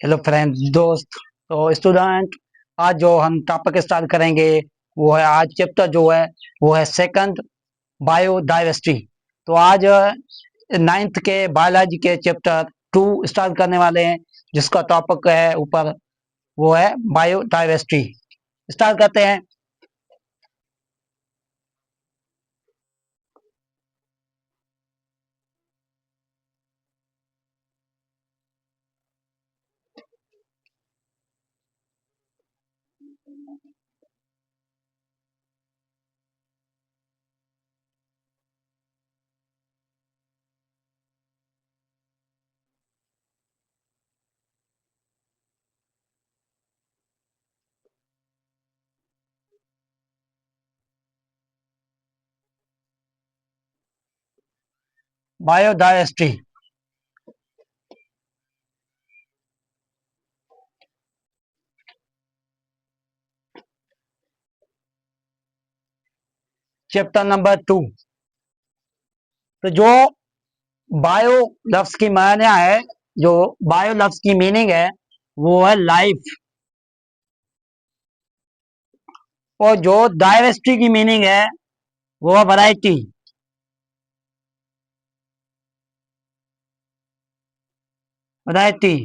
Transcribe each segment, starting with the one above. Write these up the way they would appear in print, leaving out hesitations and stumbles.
Hello friends, दोस्त। तो student, आज जो हम टॉपिक स्टार्ट करेंगे वो है, आज चैप्टर जो है वो है सेकंड, बायोडाइवर्सिटी। तो आज नाइन्थ के बायोलॉजी के चैप्टर 2 स्टार्ट करने वाले हैं, जिसका टॉपिक है ऊपर, वो है बायोडाइवर्सिटी। स्टार्ट करते हैं। Biodiversity chapter number 2। तो जो बायो लफ्ज की मायने है, जो बायो लफ्ज की मीनिंग है वो है लाइफ, और जो डाइवर्सिटी की मीनिंग है वो है वैरायटी। वैरायटी।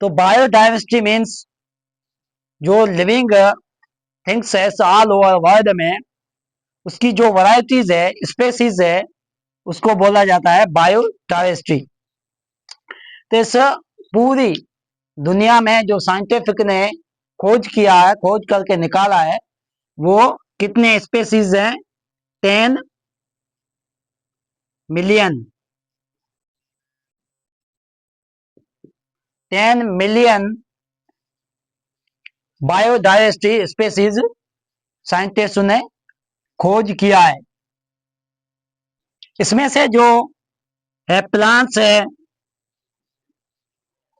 तो बायोडाइवर्सिटी मीन्स जो लिविंग थिंग्स है ऑल ओवर वर्ल्ड में, उसकी जो वैरायटीज है, स्पेसीज है, उसको बोला जाता है बायोडाइवर्सिटी। तो इस पूरी दुनिया में जो साइंटिफिक ने खोज किया है, खोज करके निकाला है, वो कितने स्पेसीज हैं? 10 million. 10 million biodiversity species scientist ने खोज किया है। इसमें से जो है प्लांट्स है,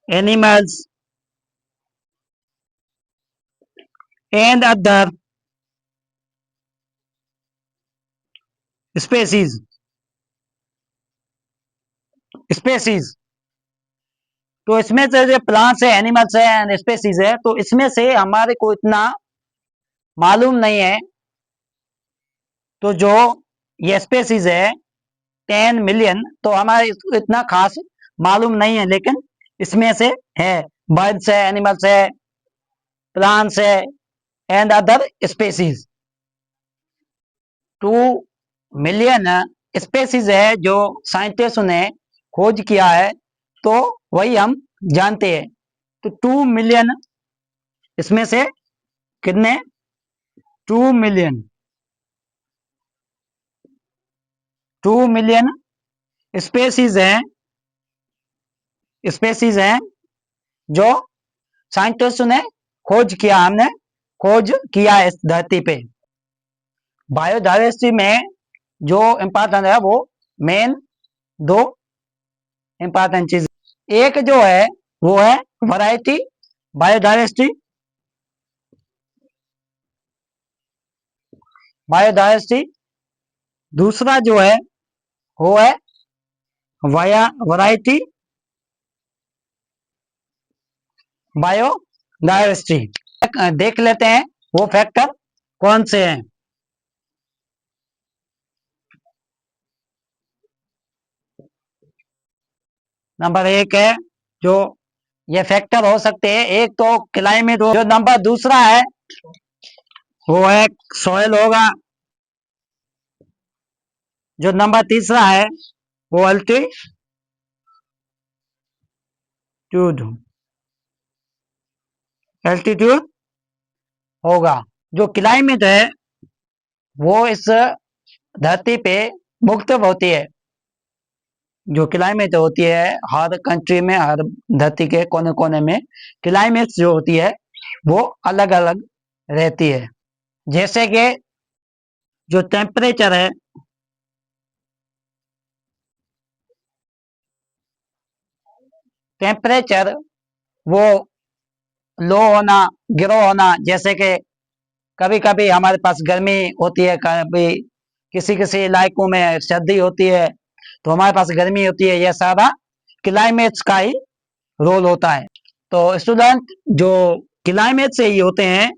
animals and other species. Species तो इसमें से जो प्लांट्स है, एनिमल्स है एंड स्पेसीज है, तो इसमें से हमारे को इतना मालूम नहीं है। तो जो ये स्पेसीज है 10 मिलियन, तो हमारे इतना खास मालूम नहीं है, लेकिन इसमें से है बर्ड्स है, एनिमल्स है, प्लांट्स है and other species. 2 million species है जो साइंटिस्ट ने खोज किया है, तो वही हम जानते हैं। तो 2 मिलियन, इसमें से कितने? 2 मिलियन। 2 मिलियन स्पेसीज हैं, स्पेसीज हैं जो साइंटिस्ट ने खोज किया, हमने खोज किया है इस धरती पे। बायोडाइवर्सिटी में जो इम्पोर्टेंट है वो मेन दो इम्पोर्टेंट चीज, एक जो है वो है वैरायटी, बायोडाइवर्सिटी। बायोडाइवर्सिटी दूसरा जो है वो है वैरायटी, बायोडाइवर्सिटी। देख लेते हैं वो फैक्टर कौन से हैं। नंबर 1 है जो ये फैक्टर हो सकते हैं, एक तो क्लाइमेट हो, जो नंबर दूसरा है वो है सॉइल होगा, जो नंबर तीसरा है वो एल्टीट्यूड, एल्टीट्यूड होगा। जो क्लाइमेट है वो इस धरती पे मुख्तलिफ होती है। जो क्लाइमेट होती है हर कंट्री में, हर धरती के कोने कोने में क्लाइमेट जो होती है वो अलग अलग रहती है। जैसे कि जो टेम्परेचर है, टेम्परेचर वो लो होना, गिरो होना, जैसे कि कभी कभी हमारे पास गर्मी होती है, कभी किसी किसी इलाकों में सर्दी होती है, तो हमारे पास गर्मी होती है। यह सारा क्लाइमेट्स का ही रोल होता है। तो स्टूडेंट, जो क्लाइमेट से ही होते हैं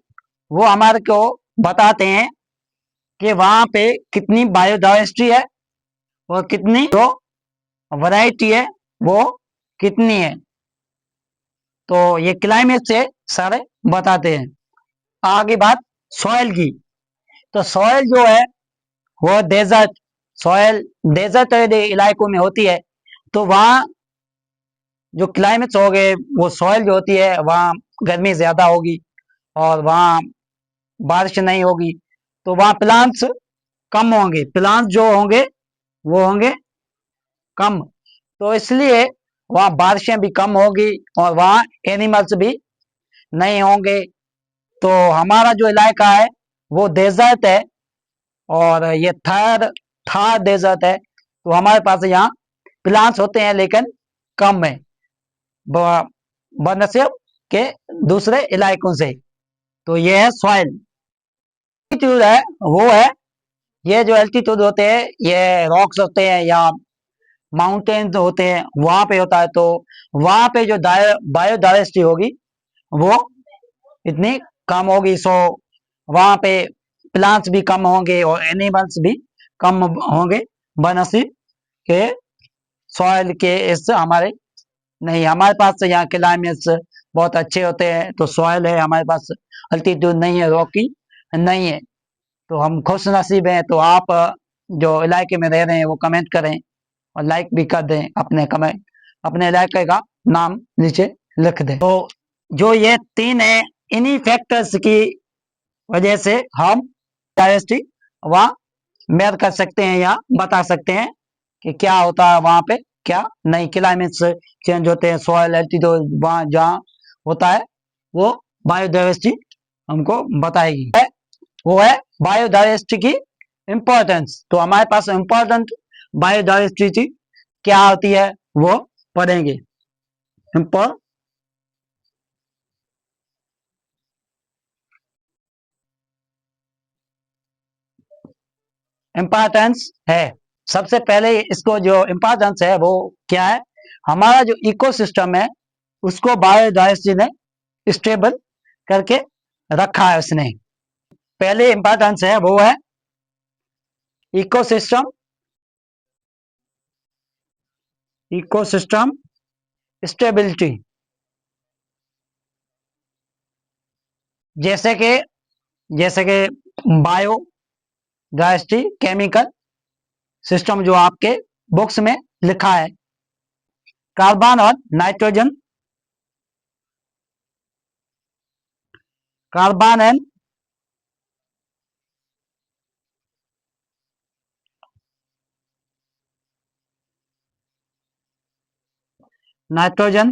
वो हमारे को बताते हैं कि वहां पे कितनी बायोडाइवर्सिटी है और कितनी जो वैरायटी है वो कितनी है। तो ये क्लाइमेट से सारे बताते हैं। आगे बात सॉइल की। तो सॉइल जो है वो डेजर्ट सॉइल डेजर्ट इलाकों में होती है। तो वहाँ जो क्लाइमेट्स हो गए, वो सॉइल जो होती है वहाँ गर्मी ज्यादा होगी और वहाँ बारिश नहीं होगी, तो वहाँ प्लांट्स कम होंगे, प्लांट्स जो होंगे वो होंगे कम। तो इसलिए वहाँ बारिशें भी कम होगी और वहाँ एनिमल्स भी नहीं होंगे। तो हमारा जो इलाका है वो डेजर्ट है और ये थार डेजर्ट है। तो हमारे पास यहाँ प्लांट्स होते हैं लेकिन कम है बनस्पत के दूसरे इलाकों से। तो ये है सॉइल। एल्टीट्यूड है वो है, ये जो एल्टीट्यूड होते हैं ये रॉक्स होते हैं या माउंटेन्स होते हैं वहां पे होता है। तो वहां पे जो बायोडाइवर्सिटी होगी वो इतनी कम होगी। सो वहां पे प्लांट्स भी कम होंगे और एनिमल्स भी कम होंगे बनस्पत के सॉइल के इस हमारे नहीं। हमारे पास तो यहाँ क्लाइमेट्स बहुत अच्छे होते हैं, तो सॉइल है हमारे पास, अल्टीट्यूड नहीं है, रॉकी नहीं है। तो हम खुश नसीब हैं। तो आप जो इलाके में रह रहे हैं वो कमेंट करें और लाइक भी कर दें, अपने कमेंट अपने इलाके का नाम नीचे लिख दें। तो जो ये तीन है, इन्हीं फैक्टर्स की वजह से हम डायवर्सिटी वहाँ मेयर कर सकते हैं या बता सकते हैं कि क्या होता है वहाँ पे, क्या नहीं। क्लाइमेट चेंज होते हैं, सॉइल एल्टीट्यूड वहाँ जहाँ होता है वो बायोडाइवर्सिटी हमको बताएगी। वो है बायोडाइवर्सिटी की इम्पोर्टेंस। तो हमारे पास इम्पोर्टेंट बायोडाइवर्सिटी क्या होती है वो पढ़ेंगे। इम्पोर्टेंस है, सबसे पहले इसको जो इम्पोर्टेंस है वो क्या है, हमारा जो इकोसिस्टम है उसको बायोडाइवर्सिटी ने स्टेबल करके रखा है उसने। पहले इम्पोर्टेंस है वो है इकोसिस्टम इकोसिस्टम स्टेबिलिटी। जैसे कि बायो डाइवर्सिटी केमिकल सिस्टम जो आपके बुक्स में लिखा है, कार्बन और nitrogen, carbon and nitrogen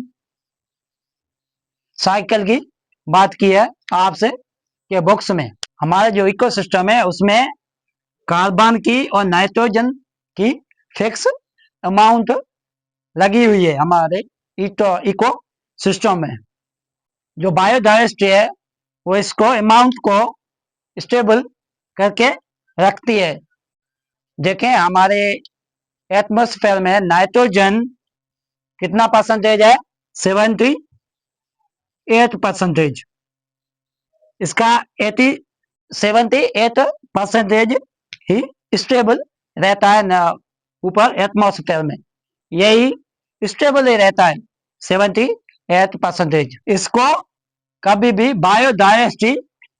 cycle की बात की है आपसे के बुक्स में। हमारे जो इकोसिस्टम है उसमें कार्बन की और नाइट्रोजन की फिक्स अमाउंट लगी हुई है हमारे इको सिस्टम में। जो बायोडाइवर्सिटी है वो इसको अमाउंट को स्टेबल करके रखती है। देखें हमारे एटमॉस्फेयर में नाइट्रोजन कितना परसेंटेज है, 78%। इसका 78% ही स्टेबल रहता है ना ऊपर एटमॉस्फेयर में, यही स्टेबल ही रहता है 78%। इसको कभी भी बायोडाइवर्सिटी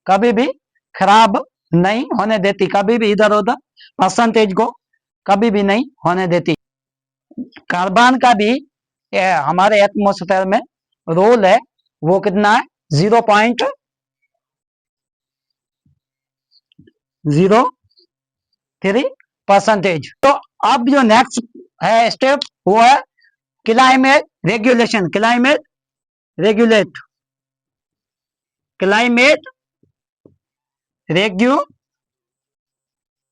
कभी भी खराब नहीं होने देती, कभी भी इधर उधर परसेंटेज को कभी भी नहीं होने देती। कार्बन का भी हमारे एटमॉस्फेयर में रोल है, वो कितना है 0.03%। तो अब जो नेक्स्ट है स्टेप वो है क्लाइमेट रेगुलेशन। क्लाइमेट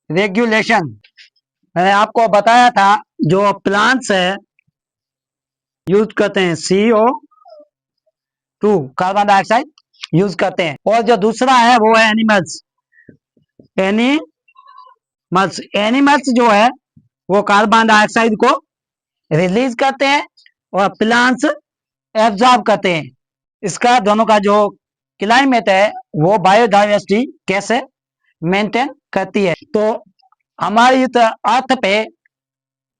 रेगुलेशन मैंने आपको बताया था, जो प्लांट्स है यूज करते हैं CO2 कार्बन डाइऑक्साइड यूज करते हैं, और जो दूसरा है वो है एनिमल्स जो है वो कार्बन डाइऑक्साइड को रिलीज करते हैं और प्लांट्स एब्जॉर्ब करते हैं। इसका दोनों का जो क्लाइमेट है वो बायोडाइवर्सिटी कैसे मेंटेन करती है। तो हमारी अर्थ पे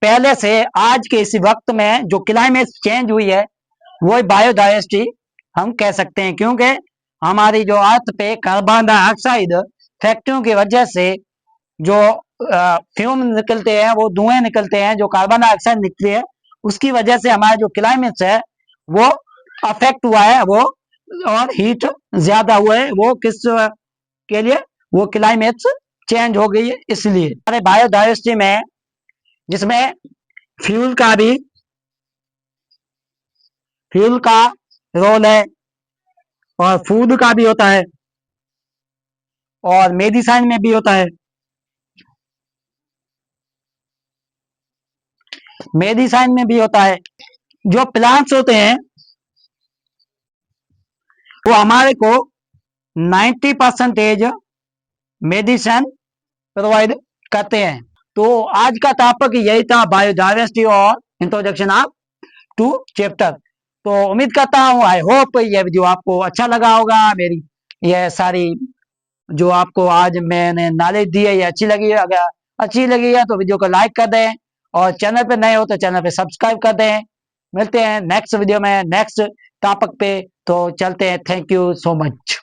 पहले से आज के इस वक्त में जो क्लाइमेट चेंज हुई है वो बायोडाइवर्सिटी हम कह सकते हैं, क्योंकि हमारी जो अर्थ पे कार्बन डाइऑक्साइड फैक्ट्रियों की वजह से जो फ्यूम निकलते हैं, वो धुएं निकलते हैं, जो कार्बन डाइऑक्साइड निकलती है, उसकी वजह से हमारा जो क्लाइमेट है वो अफेक्ट हुआ है, वो और हीट ज्यादा हुआ है। वो किस के लिए? वो क्लाइमेट चेंज हो गई है इसलिए। हमारे बायोडाइवर्सिटी में जिसमें फ्यूल का भी फ्यूल का रोल है और फूड का भी होता है और मेडिसिन में भी होता है। मेडिसिन में भी होता है। जो प्लांट्स होते हैं वो हमारे को 90% मेडिसिन प्रोवाइड करते हैं। तो आज का टॉपिक यही था, बायोडाइवर्सिटी और इंट्रोडक्शन ऑफ 2 चैप्टर। तो उम्मीद करता हूँ, आई होप ये वीडियो आपको अच्छा लगा होगा। मेरी ये सारी जो आपको आज मैंने नॉलेज दी है ये अच्छी लगी है। अगर अच्छी लगी है तो वीडियो को लाइक कर दें और चैनल पे नए हो तो चैनल पे सब्सक्राइब कर दें। मिलते हैं नेक्स्ट वीडियो में नेक्स्ट टॉपिक पे। तो चलते हैं। Thank you so much.